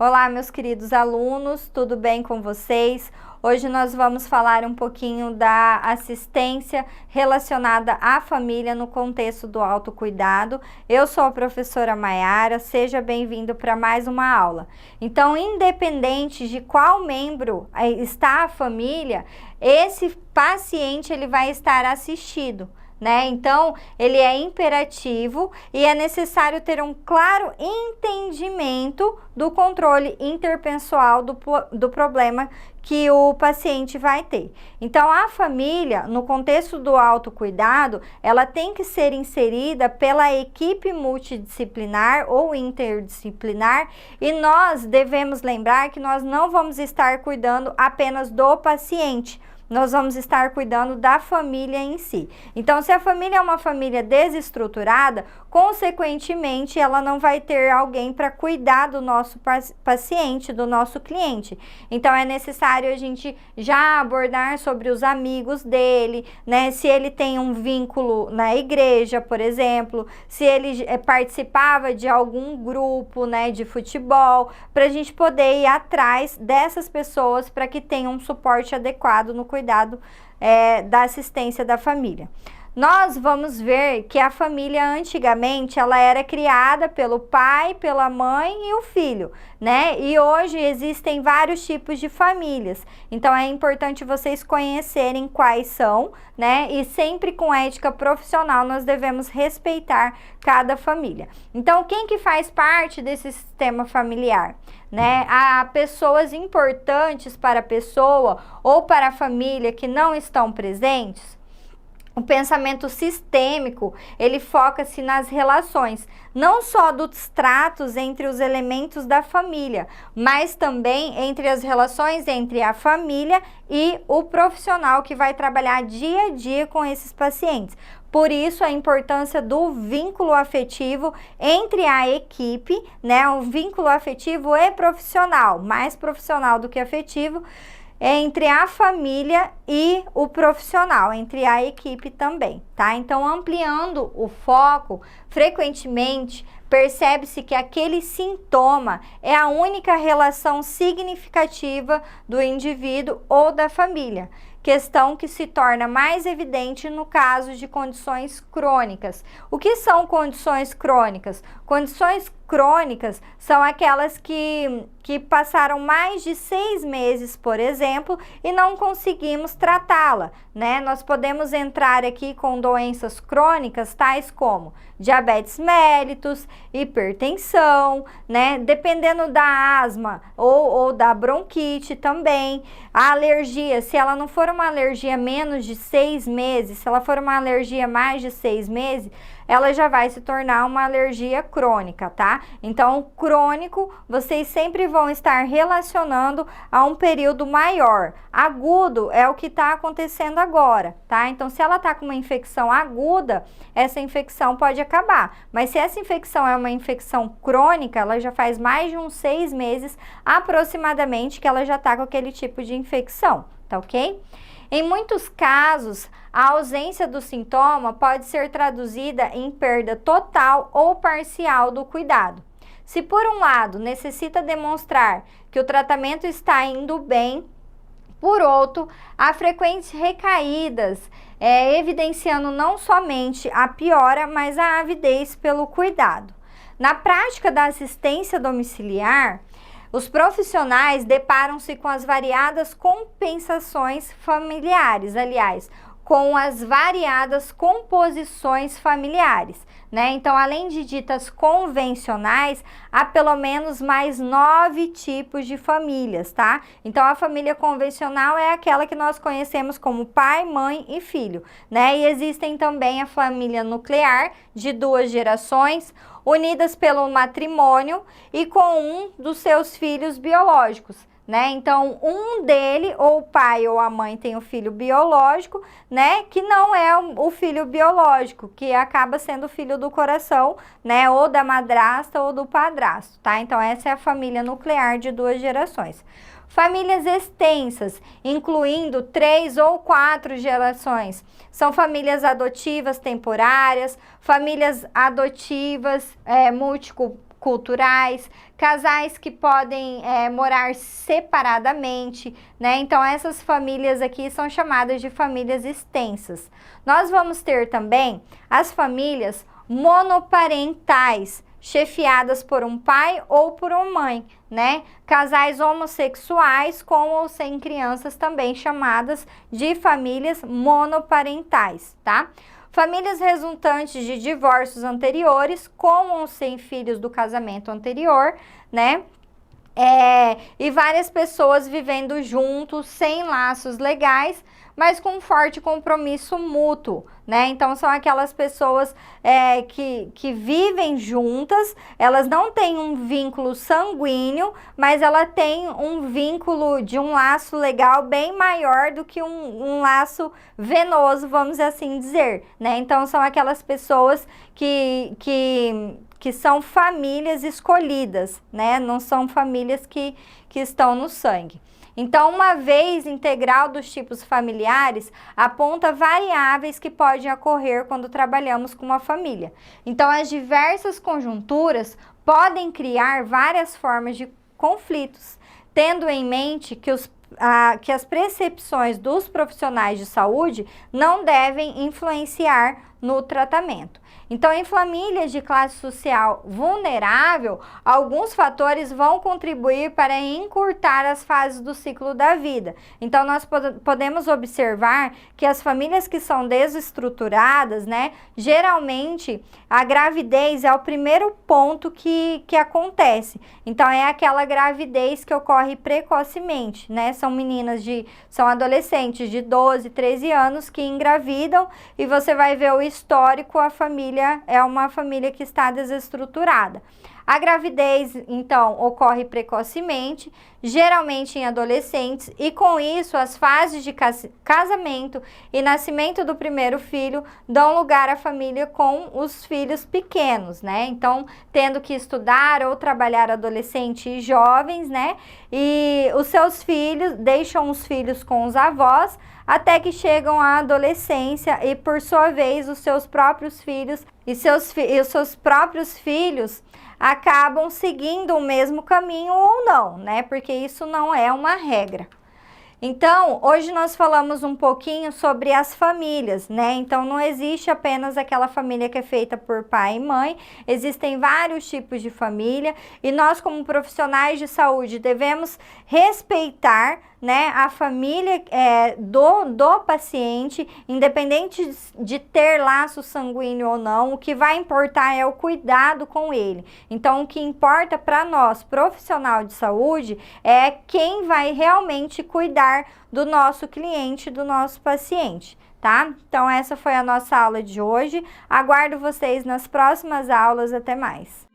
Olá, meus queridos alunos, tudo bem com vocês? Hoje nós vamos falar um pouquinho da assistência relacionada à família no contexto do autocuidado. Eu sou a professora Maiara, seja bem-vindo para mais uma aula. Então, independente de qual membro está a família, esse paciente ele vai estar assistido, né? Então, ele é imperativo e é necessário ter um claro entendimento do controle interpessoal do problema que o paciente vai ter. Então, a família, no contexto do autocuidado, ela tem que ser inserida pela equipe multidisciplinar ou interdisciplinar, e nós devemos lembrar que nós não vamos estar cuidando apenas do paciente, nós vamos estar cuidando da família em si. Então, se a família é uma família desestruturada, consequentemente, ela não vai ter alguém para cuidar do nosso paciente, do nosso cliente. Então, é necessário a gente já abordar sobre os amigos dele, né? Se ele tem um vínculo na igreja, por exemplo, se ele participava de algum grupo, né, de futebol, para a gente poder ir atrás dessas pessoas para que tenham um suporte adequado no cuidado da assistência da família. Nós vamos ver que a família antigamente ela era criada pelo pai, pela mãe e o filho, né? E hoje existem vários tipos de famílias. Então é importante vocês conhecerem quais são, né? E sempre com ética profissional nós devemos respeitar cada família. Então quem que faz parte desse sistema familiar, né? Há pessoas importantes para a pessoa ou para a família que não estão presentes. O pensamento sistêmico, ele foca-se nas relações, não só dos tratos entre os elementos da família, mas também entre as relações entre a família e o profissional que vai trabalhar dia a dia com esses pacientes. Por isso, a importância do vínculo afetivo entre a equipe, né? O vínculo afetivo é profissional, mais profissional do que afetivo, entre a família e o profissional, entre a equipe também, tá? Então, ampliando o foco, frequentemente percebe-se que aquele sintoma é a única relação significativa do indivíduo ou da família, questão que se torna mais evidente no caso de condições crônicas. O que são condições crônicas? Condições crônicas são aquelas que passaram mais de 6 meses, por exemplo, e não conseguimos tratá-la, né? Nós podemos entrar aqui com doenças crônicas tais como diabetes mellitus, hipertensão, né? Dependendo da asma ou da bronquite também. A alergia, se ela não for uma alergia menos de 6 meses, se ela for uma alergia mais de 6 meses, ela já vai se tornar uma alergia crônica, tá? Então, crônico, vocês sempre vão estar relacionando a um período maior. Agudo é o que está acontecendo agora, tá? Então, se ela tá com uma infecção aguda, essa infecção pode acabar. Mas se essa infecção é uma infecção crônica, ela já faz mais de uns 6 meses, aproximadamente, que ela já tá com aquele tipo de infecção, tá ok? Em muitos casos, a ausência do sintoma pode ser traduzida em perda total ou parcial do cuidado. Se por um lado necessita demonstrar que o tratamento está indo bem, por outro, há frequentes recaídas, evidenciando não somente a piora, mas a avidez pelo cuidado. Na prática da assistência domiciliar, os profissionais deparam-se com as variadas compensações familiares, aliás, com as variadas composições familiares, né? Então, além de ditas convencionais, há pelo menos mais 9 tipos de famílias, tá? Então, a família convencional é aquela que nós conhecemos como pai, mãe e filho, né? E existem também a família nuclear, de 2 gerações, unidas pelo matrimônio e com um dos seus filhos biológicos, né? Então, um dele, ou o pai ou a mãe tem o filho biológico, né? Que não é o filho biológico, que acaba sendo o filho do coração, né? Ou da madrasta ou do padrasto, tá? Então, essa é a família nuclear de 2 gerações. Famílias extensas, incluindo 3 ou 4 gerações, são famílias adotivas temporárias, famílias adotivas culturais, casais que podem morar separadamente, né? Então essas famílias aqui são chamadas de famílias extensas. Nós vamos ter também as famílias monoparentais, chefiadas por um pai ou por uma mãe, né? Casais homossexuais com ou sem crianças, também chamadas de famílias monoparentais, tá? Famílias resultantes de divórcios anteriores, com ou sem filhos do casamento anterior, né? E várias pessoas vivendo juntos, sem laços legais, mas com um forte compromisso mútuo, né? Então, são aquelas pessoas que vivem juntas, elas não têm um vínculo sanguíneo, mas ela tem um vínculo de um laço legal bem maior do que um laço venoso, vamos assim dizer, né? Então, são aquelas pessoas que são famílias escolhidas, né? Não são famílias que estão no sangue. Então, uma vez integral dos tipos familiares aponta variáveis que podem ocorrer quando trabalhamos com uma família. Então, as diversas conjunturas podem criar várias formas de conflitos, tendo em mente que as percepções dos profissionais de saúde não devem influenciar no tratamento. Então, em famílias de classe social vulnerável, alguns fatores vão contribuir para encurtar as fases do ciclo da vida. Então, nós podemos observar que as famílias que são desestruturadas, né, geralmente a gravidez é o primeiro ponto que acontece. Então, é aquela gravidez que ocorre precocemente, né? São adolescentes de 12, 13 anos que engravidam, e você vai ver o histórico, a família é uma família que está desestruturada. A gravidez, então, ocorre precocemente, geralmente em adolescentes, e com isso as fases de casamento e nascimento do primeiro filho dão lugar à família com os filhos pequenos, né? Então, tendo que estudar ou trabalhar adolescentes e jovens, né? E os seus filhos deixam os filhos com os avós até que chegam à adolescência, e por sua vez os seus próprios filhos os seus próprios filhos acabam seguindo o mesmo caminho ou não, né? Porque isso não é uma regra. Então, hoje nós falamos um pouquinho sobre as famílias, né? Então, não existe apenas aquela família que é feita por pai e mãe, existem vários tipos de família, e nós, como profissionais de saúde, devemos respeitar, né, a família do paciente, independente de ter laço sanguíneo ou não. O que vai importar é o cuidado com ele. Então, o que importa para nós, profissional de saúde, é quem vai realmente cuidar do nosso cliente, do nosso paciente, tá? Então, essa foi a nossa aula de hoje. Aguardo vocês nas próximas aulas. Até mais!